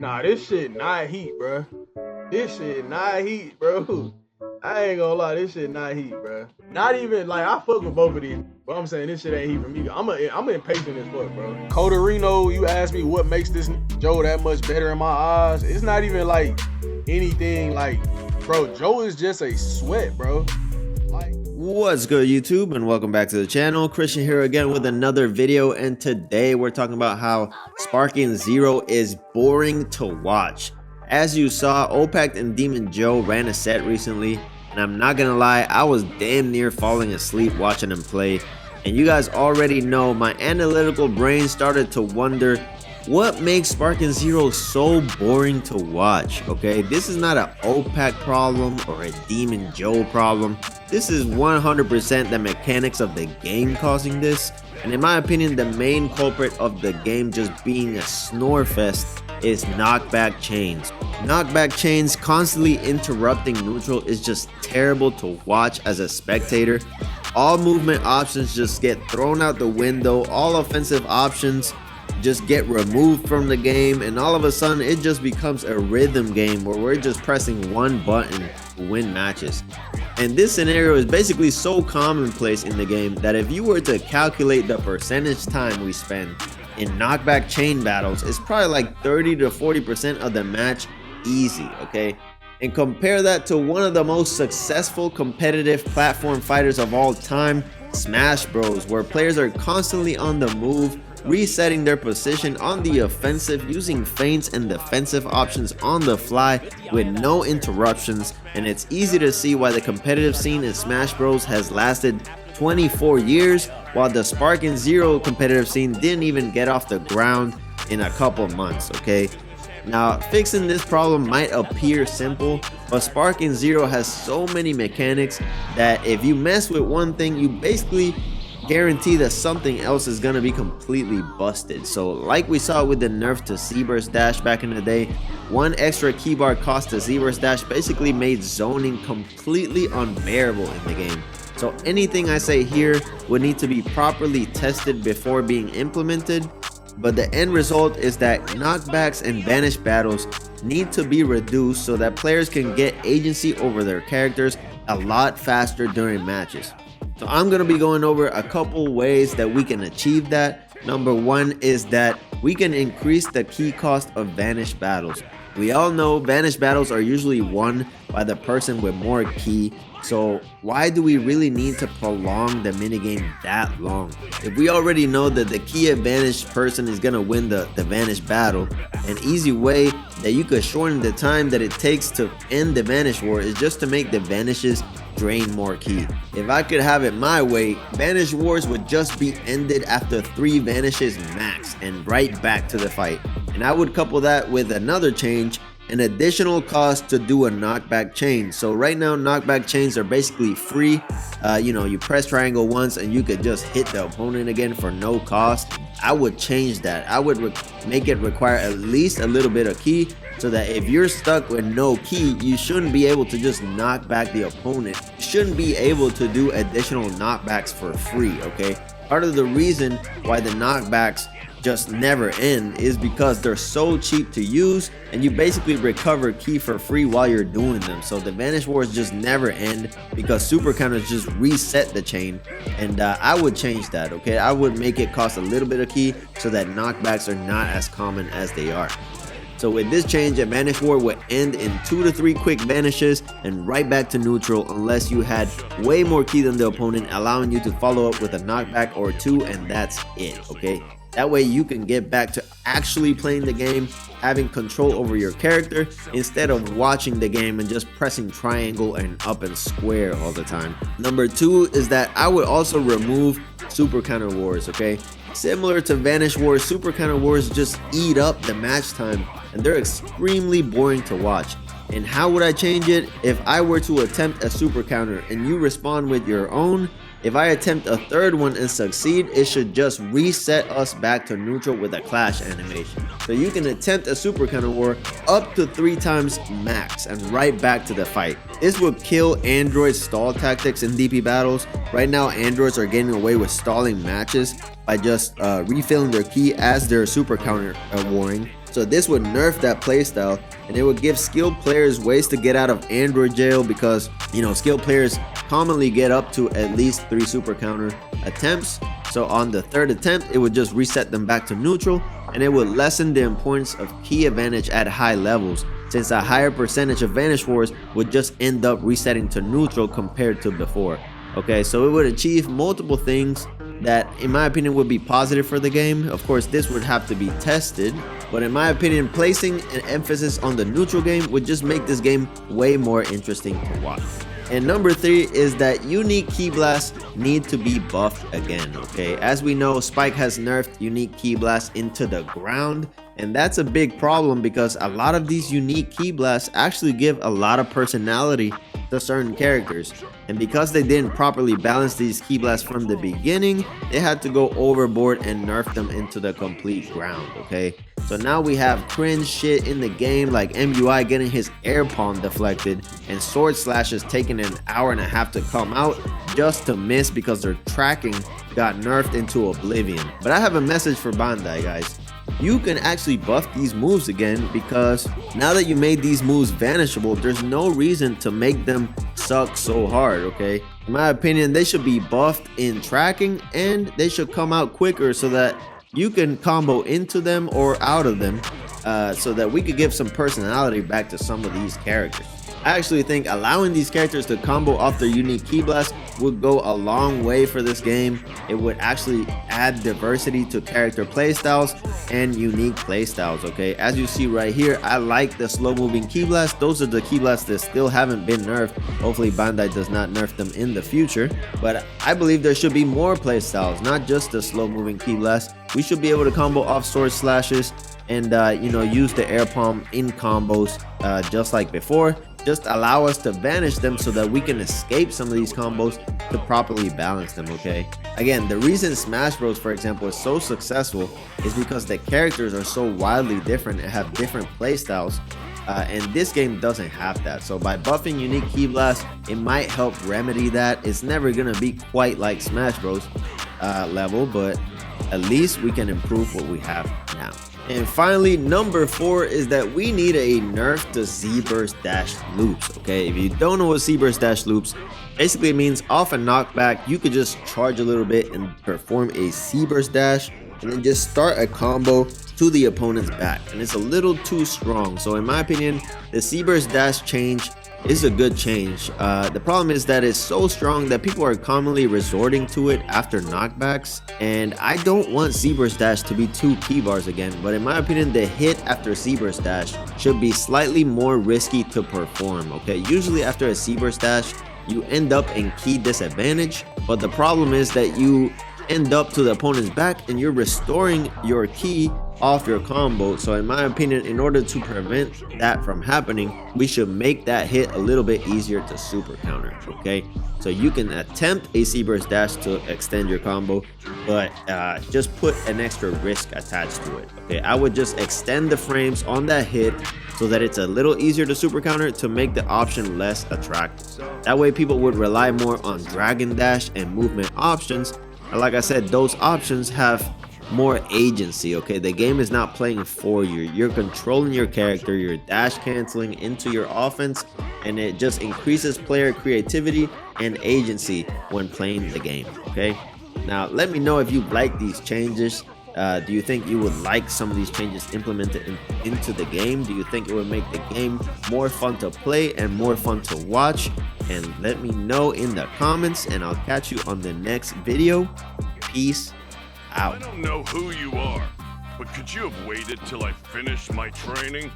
Nah, this shit not heat, bro. This shit not heat, bro. I ain't gonna lie, this shit not heat, bro. Not even like I fuck with both of these, but I'm saying this shit ain't heat for me. I'm impatient as fuck, bro. Coderino, you asked me what makes this Joe that much better in my eyes. It's not even like anything like, bro. Joe is just a sweat, bro. What's good, YouTube, and welcome back to the channel. Christian here again with another video, and today we're talking about how Sparking Zero is boring to watch. As you saw, OPACT and DemonJoe ran a set recently, and I'm not gonna lie, I was damn near falling asleep watching them play. And you guys already know my analytical brain started to wonder what makes Sparking Zero so boring to watch. Okay, this is not an OPACT problem or a DemonJoe problem. This is 100% the mechanics of the game causing this, and in my opinion, the main culprit of the game just being a snore fest is knockback chains. Knockback chains constantly interrupting neutral is just terrible to watch as a spectator. All movement options just get thrown out the window, all offensive options just get removed from the game, and all of a sudden it just becomes a rhythm game where we're just pressing one button to win matches. And this scenario is basically so commonplace in the game that if you were to calculate the percentage time we spend in knockback chain battles, it's probably like 30 to 40% of the match easy, okay? And compare that to one of the most successful competitive platform fighters of all time, Smash Bros, where players are constantly on the move, resetting their position on the offensive, using feints and defensive options on the fly with no interruptions. And it's easy to see why the competitive scene in Smash Bros has lasted 24 years, while the Sparking Zero competitive scene didn't even get off the ground in a couple months, okay? Now, fixing this problem might appear simple, but Sparking Zero has so many mechanics that if you mess with one thing, you basically guarantee that something else is gonna be completely busted. So like we saw with the nerf to Z-Burst dash back in the day, one extra keybar cost to Z-Burst dash basically made zoning completely unbearable in the game. So anything I say here would need to be properly tested before being implemented, but the end result is that knockbacks and banish battles need to be reduced so that players can get agency over their characters a lot faster during matches. So I'm going to be going over a couple ways that we can achieve that. Number one is that we can increase the key cost of vanish battles. We all know vanish battles are usually won by the person with more key, so why do we really need to prolong the minigame that long? If we already know that the key advantage person is going to win the vanish battle, an easy way that you could shorten the time that it takes to end the vanish war is just to make the vanishes drain more key. If I could have it my way, vanish wars would just be ended after 3 vanishes max and right back to the fight. And I would couple that with another change, an additional cost to do a knockback chain. So right now knockback chains are basically free. You press triangle once and you could just hit the opponent again for no cost. I would change that. I would make it require at least a little bit of key, so that if you're stuck with no key, you shouldn't be able to just knock back the opponent. You shouldn't be able to do additional knockbacks for free, okay? Part of the reason why the knockbacks just never end is because they're so cheap to use, and you basically recover key for free while you're doing them. So the vanish wars just never end because super counters just reset the chain, and I would change that, okay? I would make it cost a little bit of key so that knockbacks are not as common as they are. So with this change, a vanish war would end in 2 to 3 quick vanishes and right back to neutral unless you had way more key than the opponent, allowing you to follow up with a knockback or 2, and that's it, okay? That way you can get back to actually playing the game, having control over your character instead of watching the game and just pressing triangle and up and square all the time. Number 2 is that I would also remove super counter wars, okay? Similar to vanish wars, super counter wars just eat up the match time and they're extremely boring to watch. And how would I change it? If I were to attempt a super counter and you respond with your own, if I attempt a third one and succeed, it should just reset us back to neutral with a clash animation. So you can attempt a super counter war up to 3 times max and right back to the fight. This would kill Android stall tactics in DP battles. Right now, Androids are getting away with stalling matches by just refilling their key as they're super counter warring. So this would nerf that playstyle, and it would give skilled players ways to get out of android jail, because skilled players commonly get up to at least 3 super counter attempts. So on the 3rd attempt, it would just reset them back to neutral, and it would lessen the importance of key advantage at high levels, since a higher percentage of vanish wars would just end up resetting to neutral compared to before. Okay, so it would achieve multiple things that in my opinion would be positive for the game. Of course, this would have to be tested, but in my opinion, placing an emphasis on the neutral game would just make this game way more interesting to watch. And number 3 is that unique key blasts need to be buffed again. Okay, as we know, Spike has nerfed unique key blasts into the ground, and that's a big problem because a lot of these unique key blasts actually give a lot of personality to certain characters, and because they didn't properly balance these key blasts from the beginning, they had to go overboard and nerf them into the complete ground. Okay, so now we have cringe shit in the game, like MUI getting his air palm deflected and sword slashes taking an hour and a half to come out just to miss because their tracking got nerfed into oblivion. But I have a message for Bandai, guys. You can actually buff these moves again, because now that you made these moves vanishable, there's no reason to make them suck so hard. Okay, in my opinion, they should be buffed in tracking, and they should come out quicker so that you can combo into them or out of them, so that we could give some personality back to some of these characters. I actually think allowing these characters to combo off their unique key blast would go a long way for this game. It would actually add diversity to character playstyles and unique playstyles. Okay, as you see right here, I like the slow moving key blast. Those are the key blasts that still haven't been nerfed. Hopefully Bandai does not nerf them in the future, but I believe there should be more playstyles, not just the slow moving key blast. We should be able to combo off sword slashes and use the air palm in combos just like before. Just allow us to vanish them so that we can escape some of these combos to properly balance them. Okay, again, the reason Smash Bros, for example, is so successful is because the characters are so wildly different and have different playstyles, and this game doesn't have that. So by buffing unique key blasts, it might help remedy that. It's never gonna be quite like Smash Bros level, but at least we can improve what we have now. And finally, number 4 is that we need a nerf to Z-Burst dash loops. Okay, if you don't know what Z-Burst dash loops, basically it means off a knockback, you could just charge a little bit and perform a Z-Burst dash, and then just start a combo to the opponent's back. And it's a little too strong. So in my opinion, the Z-Burst dash change is a good change. The problem is that it's so strong that people are commonly resorting to it after knockbacks, and I don't want Z-Burst dash to be 2 key bars again. But in my opinion, the hit after Z-Burst dash should be slightly more risky to perform. Okay, usually after a Z-Burst dash, you end up in key disadvantage, but the problem is that you end up to the opponent's back and you're restoring your key off your combo. So in my opinion, in order to prevent that from happening, we should make that hit a little bit easier to super counter. Okay, so you can attempt a Z-Burst dash to extend your combo, but just put an extra risk attached to it. Okay, I would just extend the frames on that hit so that it's a little easier to super counter, to make the option less attractive. That way people would rely more on Dragon Dash and movement options. And like I said, those options have more agency. Okay, the game is not playing for you. You're controlling your character, you're dash canceling into your offense, and it just increases player creativity and agency when playing the game. Okay, now let me know if you like these changes. Do you think you would like some of these changes implemented into the game? Do you think it would make the game more fun to play and more fun to watch? And let me know in the comments, and I'll catch you on the next video. Peace out. I don't know who you are, but could you have waited till I finished my training?